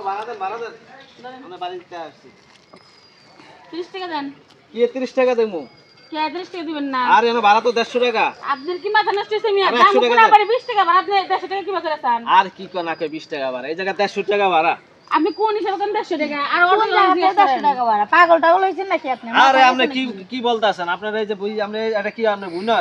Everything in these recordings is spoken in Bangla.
ভাড়া দেন আমরা বাড়িতে আসছি 30 টাকা দেন। কি 30 টাকা দেবো কে 30 টাকা দিবেন না? আর এনে ভাড়া তো 150 টাকা আপনার কি মাথা নষ্ট হইছে মিয়া? আরে দাম 100 টাকা কোনা দেন। পারে 20 টাকা ভাড়া, আপনি 150 টাকা কি করে চান? আর কি কোন নাকে 20 টাকা ভাড়া এই জায়গা 150 টাকা ভাড়া আপনি কোন হিসাবে কোন 150 টাকা আর অটো কোন জায়গাতে 150 টাকা ভাড়া? পাগল টাগল হইছেন নাকি আপনি? আরে আপনি কি বলতাছেন আপনারা এই যে বুঝি আমরা এটা কি আপনি বুঝ না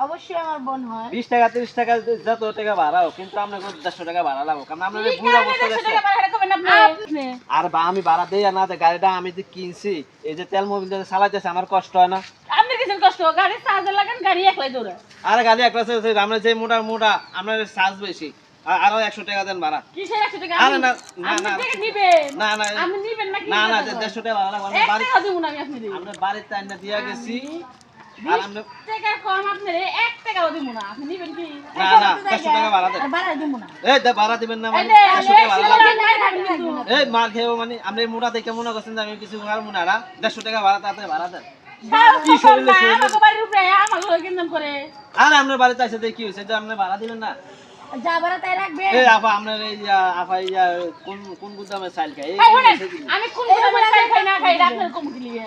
অবশ্যই আমার বোন হয়। 20 টাকা 30 টাকা যত টাকা ভাড়াও কিন্তু আমরা 150 টাকা ভাড়া লাগো কারণ আমরা এই বুড়া বসে 150 গেছে টাকা ভাড়া করবেন আপনি। আর বা আমি ভাড়া দেই না দে গাড়িটা আমি যে কিনছি এই যে তেল মোবিল যে চালাইতেছে আমার কষ্ট হয় না আপনি কিছু কষ্ট গাড়ি চার্জার লাগান গাড়ি একলাই দৌড়ে। আরে গাড়ি একটা আছে আমরা যে মোটা আমরা চার্জ বেশি আরো 100 টাকা দেন ভাড়া কিসের 100 টাকা? আরে না না আপনি না টাকা নিবেন? না না আপনি নিবেন নাকি? না না 150 টাকা ভাড়া লাগবে আমরা 1 বাড়ি টাকা দিব না আমি আপনাদের। আমরা বাড়িতে আইনা দিয়া গেছি আর আমরা 20 টাকা কম আপনারে 1 টাকাও দিব না। আপনি নিবেন কি? না না 150 টাকা ভাড়া দেন আর ভাড়া দিব না। এই দে ভাড়া দিবেন না মানে এই যে 150 টাকা ভাড়া লাগবে লাগবে। এই মার খেয়ে মানে আমরা মোটা দেখে মনে করছেন যে আমি কিছু আর মনে না 150 টাকা ভাড়া তাতে ভাড়া দেন কি শরীরে আমাকে বাড়ির উপরে আমাকে লই কিনদাম করে। আর আমরা বাড়িতে আসে দেখি হইছে যে আপনি ভাড়া দিবেন না যা ভাড়া তাই রাখবে। এই আপা আপনার এই যে আপা এই যে কোন গুদামে চাল খায় এই এই শুনেন, আমি কোন গুদামের চাল খাই না খাই আপনার কম দিলিয়ে।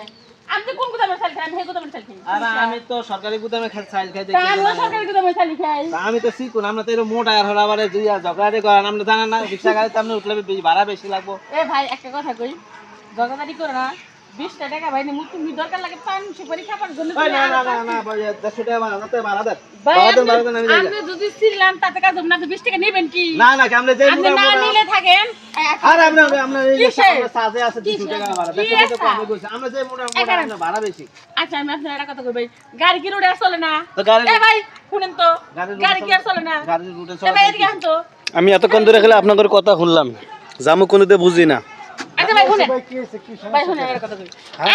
আপনি কোন গুদামের চাল খাই? আমি সেই গুদামের চাল খাই। আর আমি তো সরকারি গুদামে চাল খাই তা দেখি আমিও সরকারি গুদামের চাল খাই। আমি তো শিখুন আমরা তো এরকম মোটা আর হলো আবার দুইয়া ঝগড়াটি করেন আপনি জানেন না রিক্সা গাড়িতে আপনি উঠলে ভাড়া বেশি লাগবো এ ভাই একটা কথা কই, জগাদারি করো না। 20 টাকা ভাই নিমু, তুমি দরকার লাগে পান সুপারি খাবার জন্য এই না না না না ভাই 150 টাকা ভাড়া না তো ভাড়া দেন ভাই ভাড়া দেন আমি আপনি যদি ছিলাম তাতে কাজ হবে না, তো 20 টাকা নেবেন কি? না না আপনি যে আপনি মোটা না মোটা নিলে থাকেন। আর আমরা এই যে কিসের? আমরা সাজে আছে 200 টাকা ভাড়া কি 150 টাকা আছে? কমে কইছে আমরা যে মোটা মোটা এখানে। আমরা ভাড়া বেশি আচ্ছা আমি আপনার একটা কথা কই ভাই, গাড়ি কি রোডে আর চলে না? তো গাড়ি এ ভাই শুনেন তো, গাড়ির গাড়ি কি আর চলে না? গাড়ির রুটে এ ভাই এদিকে আন তো। আমি এতক্ষণ ধরে খেলে আপনাদের কথা শুনলাম জামু কোনোতে বুঝি না আচ্ছা ভাই শুনেন, ভাই শুনেন একটা কথা কই।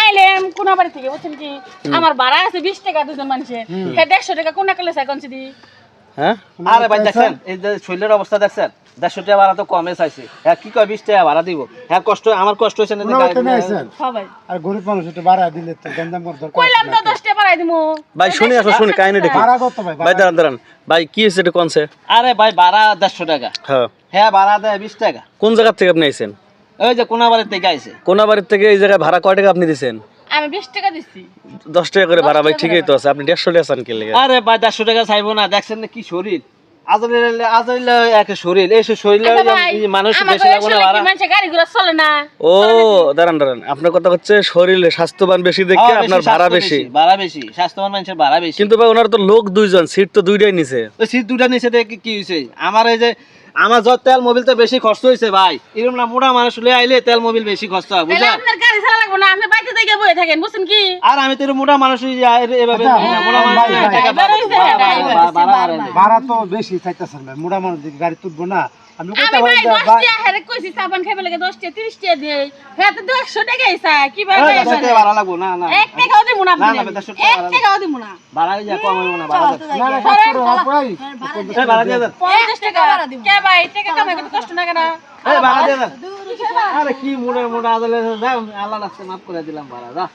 আইলেম কোন বাড়ি থেকে বুঝছেন কি? আমার ভাড়া আছে 20 টাকা দুজন মানুষের। হে 150 টাকা কোন কালে চাই কোনছি দি? হ্যাঁ আরে ভাই দেখছেন এই যে শৈলের অবস্থা দেখছেন 150 টাকা ভাড়া তো কমে চাইছে হ্যাঁ কি কয় 20 টাকা ভাড়া দিব হ্যাঁ কষ্ট আমার কষ্ট হইছে না যে গাড়ি সবাই আর গরিব মানুষ একটু ভাড়া দিলে তো গঞ্জাম করার দরকার কইলাম তো 10 টাকা বাড়াই দিমু। ভাই শুনি আসো শুনি কাহিনী দেখি ভাড়া কত ভাই ভাই দাঁড়ান দাঁড়ান ভাই কি হয়েছে এটা কোনছে আরে ভাই ভাড়া 150 টাকা হ্যাঁ হ্যাঁ ভাড়া দেয় 20 টাকা কোন জায়গা থেকে আপনি আইছেন ওই যে কোনাবাড়ি থেকে আইছে কোনাবাড়ির থেকে এই জায়গায় ভাড়া কয় টাকা আপনি দিছেন আমি 20 টাকা দিছি। 10 টাকা করে ভাড়া ভাই ঠিকই তো আছে আপনি 150 টাকা চান কে লেগে আরে ভাই 150 টাকা চাইবো না দেখছেন না কি শরীর আজরিলে এক শরীর এই শরীরে আচ্ছা ভাই, মানুষ আমার বেশি লাগবে না বয়সে ভাড়া কি মানুষের গাড়ি ঘোড়া চলে না? ও দাঁড়ান দাঁড়ান আপনার কথা হচ্ছে শরীরে স্বাস্থ্যবান বেশি দেখে হ্যাঁ, আপনার বেশি ভাড়া স্বাস্থ্য বেশি ভাড়া বেশি স্বাস্থ্যবান মানুষের ভাড়া বেশি কিন্তু ভাই ওনার তো লোক দুইজন সিট তো দুইটাই নিছে তো সিট দুটা নিচে দেখে কি হয়েছে আমার এই যে আমার যত তেল মোবিল তো বেশি খরচ হয়েছে ভাই এরকম না মোটা মানুষ লয়ে আইলে তেল মোবিল বেশি খরচ হয় তাহলে বুঝলেন আপনার গাড়ি চালা লাগবে না, আপনি বাইরে থেকে বসে থাকেন বুঝছেন কি? আর আমি তো এরকম মোটা মানুষ এভাবে আচ্ছা, মোটা মানুষ ভাই, ভাই, টাকা ভাই, ভাড়া বাড়ায়। ভাড়া তো বেশি চাইতেছেন ভাই মোটা মানুষ দিকে গাড়ি তুলবো না আমি আমি কথা ভাই বলি 10 টাকা হেরে কইছি সাবান খাইবে লাগে 10 টাকা 30 টাকা দেই। হ্যাঁ তো 100 টাকাই চাই কি ভাই? এই 100 টাকা ভাড়া লাগবো না না 1 টাকাও দিমু না না, আপনি। না, 100 টাকা 1 টাকাও দিমু না। ভাড়া যা কম হইব না ভাড়া দেন। না না কাজ করো ভাই এই ভাড়া দিয়ে দেন 50 টাকা কে ভাই টাকা কামাই করতে কষ্ট না কেন? এই ভাড়া দিয়ে দেন আরে কি মোটা মোটা আদলে দাও আল্লাহ রাস্তায় মাফ করে দিলাম ভাড়া যা